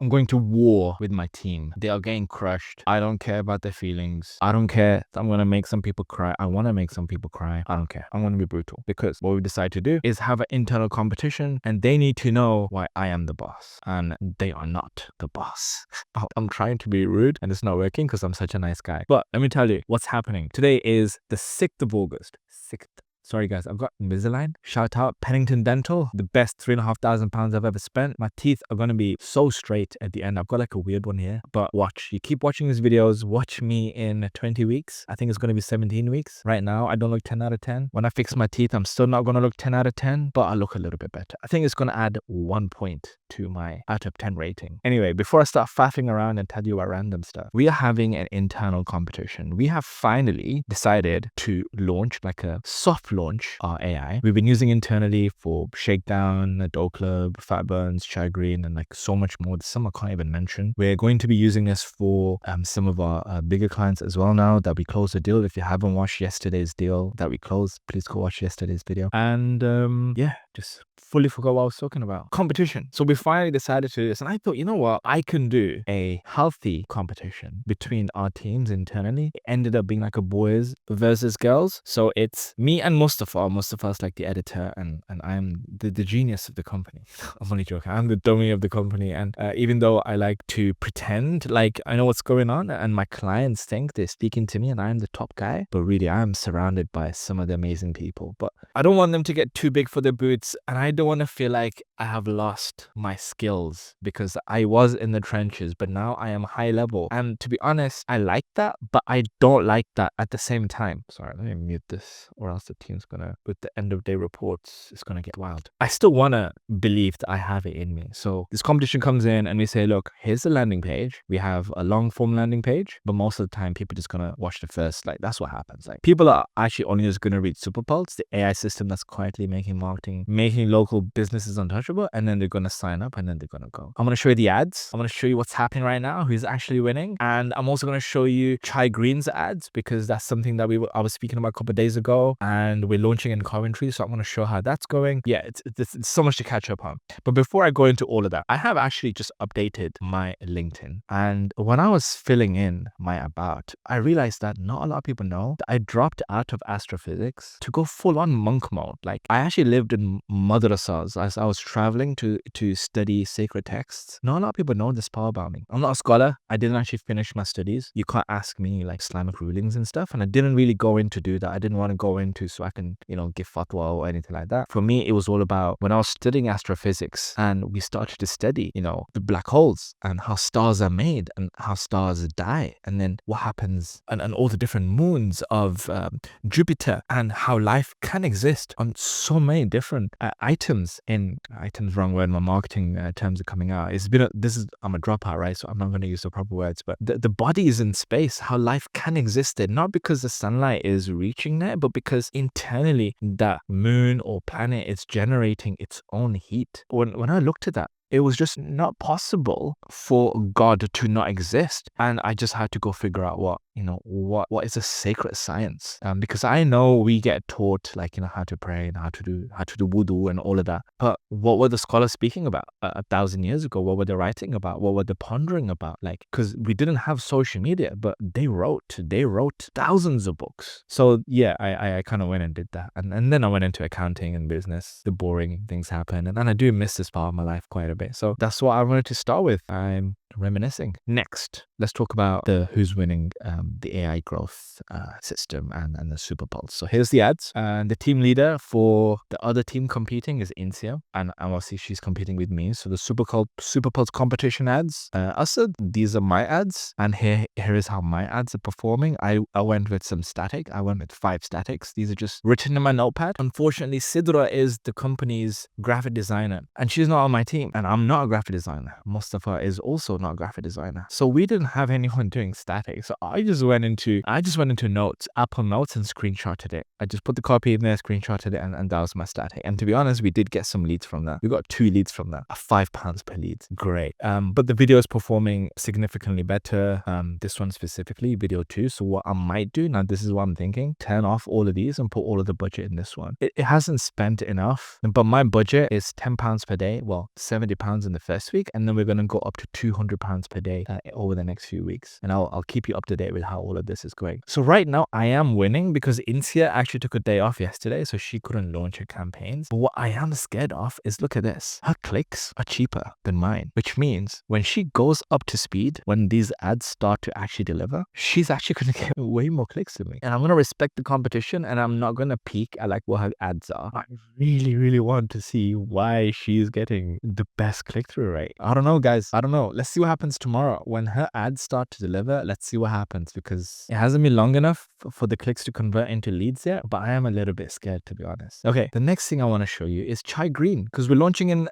I'm going to war with my team. They are getting crushed. I don't care about their feelings. I don't care. I'm going to make some people cry. I want to make some people cry. I don't care. I'm going to be brutal because what we decide to do is have an internal competition and they need to know why I am the boss and they are not the boss. I'm trying to be rude and it's not working because I'm such a nice guy. But let me tell you what's happening. Today is the 6th of August. 6th. Sorry guys, I've got Invisalign. Shout out Pennington Dental, the best £3,500 I've ever spent. My teeth are going to be so straight at the end. I've got like a weird one here, but watch. You keep watching these videos. Watch me in 20 weeks. I think it's going to be 17 weeks. Right now, I don't look 10 out of 10. When I fix my teeth, I'm still not going to look 10 out of 10, but I look a little bit better. I think it's going to add 1 point to my out of 10 rating. Anyway, before I start faffing around and tell you about random stuff, we are having an internal competition. We have finally decided to launch like a soft launch our AI. We've been using internally for Shakedown, Dough Club, Fat Burns, Chai Green, and like so much more. Some I can't even mention. We're going to be using this for some of our bigger clients as well now that we closed the deal. If you haven't watched yesterday's deal that we closed, please go watch yesterday's video. And yeah, just fully forgot what I was talking about. Competition. So we finally decided to do this. And I thought, you know what? I can do a healthy competition between our teams internally. It ended up being like a boys versus girls. So it's me and Mustafa. Mustafa's like the editor and I'm the genius of the company. I'm only joking. I'm the dummy of the company. And even though I like to pretend like I know what's going on and my clients think they're speaking to me and I'm the top guy, but really I'm surrounded by some of the amazing people. But I don't want them to get too big for their boots and I don't want to feel like I have lost my skills because I was in the trenches, but now I am high level. And to be honest, I like that, but I don't like that at the same time. Sorry, let me mute this or else the team's gonna, with the end of day reports, it's gonna get wild. I still wanna believe that I have it in me. So this competition comes in and we say, look, here's the landing page. We have a long form landing page, but most of the time people just gonna watch the first, like that's what happens. Like people are actually only just gonna read SuperPulse, the AI system that's quietly making marketing, making local businesses untouchable, and then they're gonna sign up and then they're gonna go. I'm gonna show you the ads. I'm gonna show you what's happening right now, who's actually winning, and I'm also gonna show you Chai Green's ads because that's something that I was speaking about a couple of days ago, and we're launching in Coventry, so I'm gonna show how that's going. Yeah, it's so much to catch up on. But before I go into all of that, I have actually just updated my LinkedIn, and when I was filling in my about, I realized that not a lot of people know that I dropped out of astrophysics to go full on monk mode. Like I actually lived in madrasas as I was traveling to study sacred texts. Not a lot of people know this part about me. I'm not a scholar. I didn't actually finish my studies. You can't ask me like Islamic rulings and stuff. And I didn't really go in to do that. I didn't want to go into so I can, give fatwa or anything like that. For me, it was all about when I was studying astrophysics and we started to study, the black holes and how stars are made and how stars die. And then what happens and all the different moons of Jupiter and how life can exist on so many different items. Wrong word, my marketing terms are coming out. I'm a dropout, right? So I'm not going to use the proper words, but the body is in space, how life can exist there, not because the sunlight is reaching there, but because internally that moon or planet is generating its own heat. When I looked at that, it was just not possible for God to not exist. And I just had to go figure out what is a sacred science. Because I know we get taught how to pray and how to do wudu and all of that. But what were the scholars speaking about 1,000 years ago? What were they writing about? What were they pondering about? Because we didn't have social media, but they wrote thousands of books. So yeah, I kind of went and did that. And then I went into accounting and business. The boring things happen. And I do miss this part of my life quite a bit. So that's what I wanted to start with. I'm reminiscing. Next, let's talk about the who's winning the AI growth system and the SuperPulse. So here's the ads. And the team leader for the other team competing is Insia. And obviously she's competing with me. So the SuperPulse competition ads. Also, these are my ads. And here is how my ads are performing. I went with some static. I went with 5 statics. These are just written in my notepad. Unfortunately, Sidra is the company's graphic designer. And she's not on my team. And I'm not a graphic designer. Mustafa is also not not a graphic designer. So we didn't have anyone doing static. So I just went into Notes, Apple Notes, and screenshotted it. I just put the copy in there, screenshotted it, and that was my static. And to be honest, we did get some leads from that. We got 2 leads from that, £5 per lead. Great. But the video is performing significantly better. This one specifically, video 2. So what I might do now, this is what I'm thinking, turn off all of these and put all of the budget in this one. It hasn't spent enough, but my budget is £10 per day. Well, £70 in the first week, and then we're going to go up to £200 per day over the next few weeks. And I'll keep you up to date with how all of this is going. So right now I am winning because Insia actually took a day off yesterday, so she couldn't launch her campaigns. But what I am scared of is, look at this. Her clicks are cheaper than mine, which means when she goes up to speed, when these ads start to actually deliver, she's actually going to get way more clicks than me. And I'm going to respect the competition, and I'm not going to peek at like what her ads are. I really, really want to see why she's getting the best click-through rate. I don't know, guys. I don't know. Let's see what happens tomorrow. When her ads start to deliver, let's see what happens, because it hasn't been long enough for the clicks to convert into leads yet, but I am a little bit scared, to be honest. Okay, the next thing I want to show you is Chai Green, because we're launching in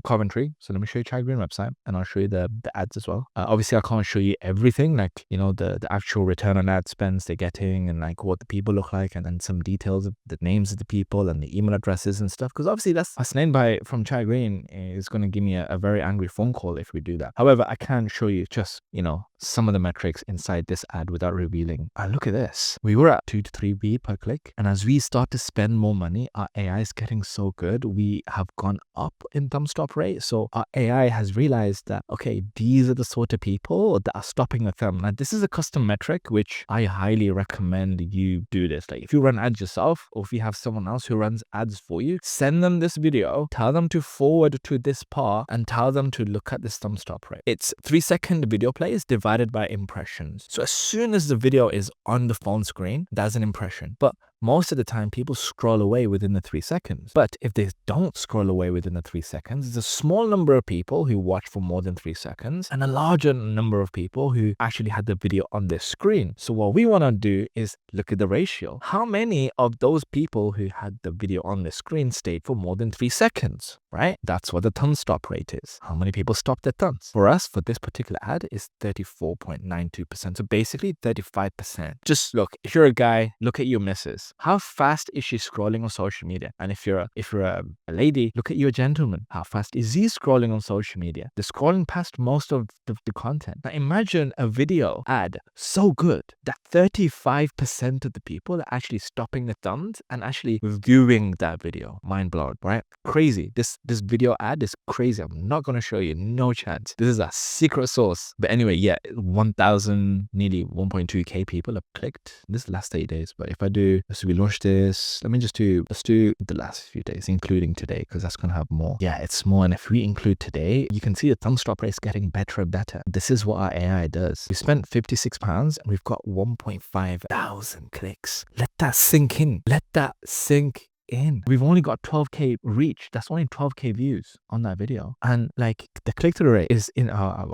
Coventry. So let me show you Chai Green website, and I'll show you the ads as well. Obviously, I can't show you everything, like, you know, the actual return on ad spends they're getting, and like what the people look like, and then some details of the names of the people and the email addresses and stuff, because obviously that's Hasnain from Chai Green is going to give me a very angry phone call if we do that. However, I can show you just, you know, some of the metrics inside this ad without revealing. And look at this. We were at 2 to 3B per click. And as we start to spend more money, our AI is getting so good. We have gone up in thumb stop rate. So our AI has realized that, okay, these are the sort of people that are stopping the thumb. Now, this is a custom metric, which I highly recommend you do this. Like, if you run ads yourself, or if you have someone else who runs ads for you, send them this video, tell them to forward to this part, and tell them to look at this thumb stop rate. It's 3-second video plays divided by impressions. So as soon as the video is on the phone screen, that's an impression. But most of the time, people scroll away within the 3 seconds. But if they don't scroll away within the 3 seconds, there's a small number of people who watch for more than 3 seconds, and a larger number of people who actually had the video on their screen. So what we want to do is look at the ratio. How many of those people who had the video on the screen stayed for more than 3 seconds, right? That's what the thumb stop rate is. How many people stopped their thumbs? For us, for this particular ad, is 34.92%. So basically 35%. Just look, if you're a guy, look at your missus. How fast is she scrolling on social media? And if you're a lady, look at your gentleman. How fast is he scrolling on social media? They're scrolling past most of the content. Now imagine a video ad so good that 35% of the people are actually stopping the thumbs and actually viewing that video. Mind blown, right? Crazy. This video ad is crazy. I'm not going to show you. No chance. This is a secret sauce. But anyway, yeah, 1,000, nearly 1.2k people have clicked. This is the last 8 days. But if I do, so we launched this. Let's do the last few days, including today, because that's going to have more. Yeah, it's more. And if we include today, you can see the thumb stop rate is getting better and better. This is what our AI does. We spent £56 and we've got 1.5 thousand clicks. Let that sink in. Let that sink in. We've only got 12k reach. That's only 12k views on that video. And like the click-through rate is in I've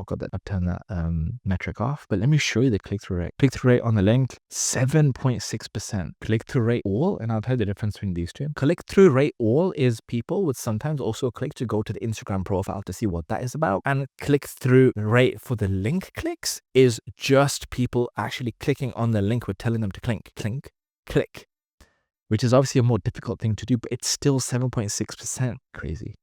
turned that metric off, but let me show you the click-through rate. Click-through rate on the link, 7.6%. Click-through rate all, and I'll tell you the difference between these two. Click-through rate all is people would sometimes also click to go to the Instagram profile to see what that is about. And click-through rate for the link clicks is just people actually clicking on the link. We're telling them to click, which is obviously a more difficult thing to do, but it's still 7.6%. Crazy.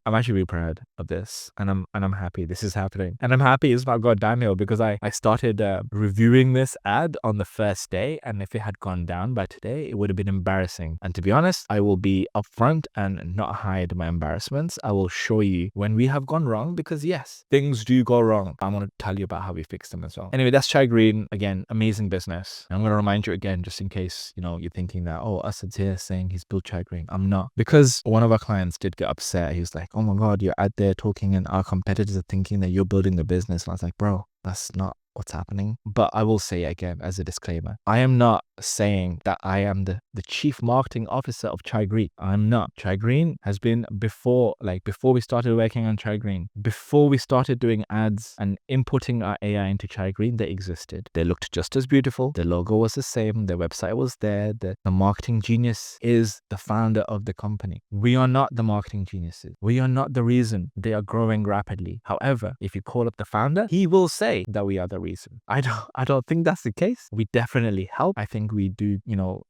I'm actually really proud of this, and I'm happy this is happening. And I'm happy it's not gone downhill, because I started reviewing this ad on the first day, and if it had gone down by today, it would have been embarrassing. And to be honest, I will be upfront and not hide my embarrassments. I will show you when we have gone wrong, because yes, things do go wrong. I'm going to tell you about how we fixed them as well. Anyway, that's Chai Green. Again, amazing business. And I'm going to remind you again, just in case, you know, you're thinking that, oh, Asad's here saying he's built Chai Green. I'm not, because one of our clients did get upset. He was like, oh my God, you're out there talking and our competitors are thinking that you're building the business. And I was like, bro, that's not what's happening. But I will say again, as a disclaimer, I am not saying that I am the chief marketing officer of Chai Green. I'm not. Chai Green has been before we started working on Chai Green, before we started doing ads and inputting our AI into Chai Green, they existed. They looked just as beautiful. The logo was the same. Their website was there. The marketing genius is the founder of the company. We are not the marketing geniuses. We are not the reason they are growing rapidly. However, if you call up the founder, he will say that we are the reason. I don't think that's the case. We definitely help. I think we do,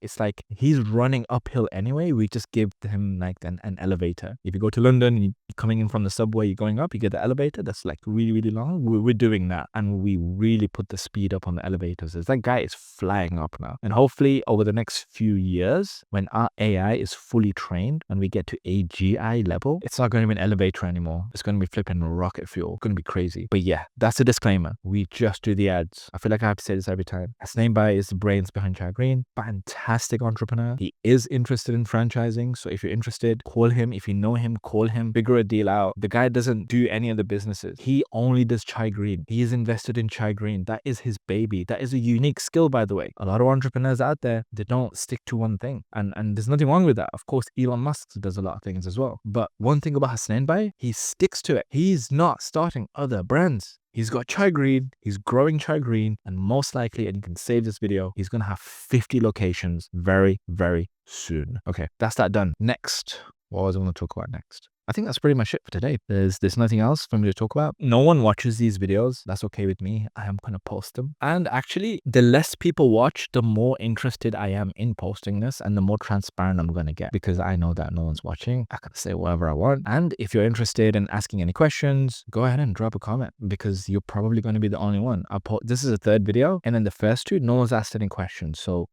it's like he's running uphill anyway. We just give him like an elevator. If you go to London, you're coming in from the subway, you're going up, you get the elevator that's like really, really long. We're doing that. And we really put the speed up on the elevators. That guy is flying up now. And hopefully over the next few years, when our AI is fully trained and we get to AGI level, it's not going to be an elevator anymore. It's going to be flipping rocket fuel. It's going to be crazy. But yeah, that's a disclaimer. We just do the ads. I feel like I have to say this every time. Hasnain Bai is the brains behind Chai Green. Fantastic entrepreneur. He is interested in franchising. So if you're interested, call him. If you know him, call him. Figure a deal out. The guy doesn't do any of the businesses. He only does Chai Green. He is invested in Chai Green. That is his baby. That is a unique skill, by the way. A lot of entrepreneurs out there, they don't stick to one thing. And there's nothing wrong with that. Of course, Elon Musk does a lot of things as well. But one thing about Hasnain Bai, he sticks to it. He's not starting other brands. He's got Chai Green, he's growing Chai Green, and most likely, and you can save this video, he's going to have 50 locations very, very soon. Okay, that's that done. Next, what was I going to talk about next? I think that's pretty much it for today. There's nothing else for me to talk about. No one watches these videos. That's okay with me. I am going to post them. And actually, the less people watch, the more interested I am in posting this and the more transparent I'm going to get because I know that no one's watching. I can say whatever I want. And if you're interested in asking any questions, go ahead and drop a comment because you're probably going to be the only one. This is a third video. And then the first two, no one's asked any questions. So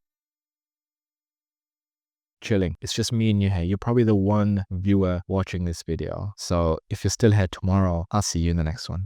chilling. It's just me and you here. You're probably the one viewer watching this video. So if you're still here tomorrow, I'll see you in the next one.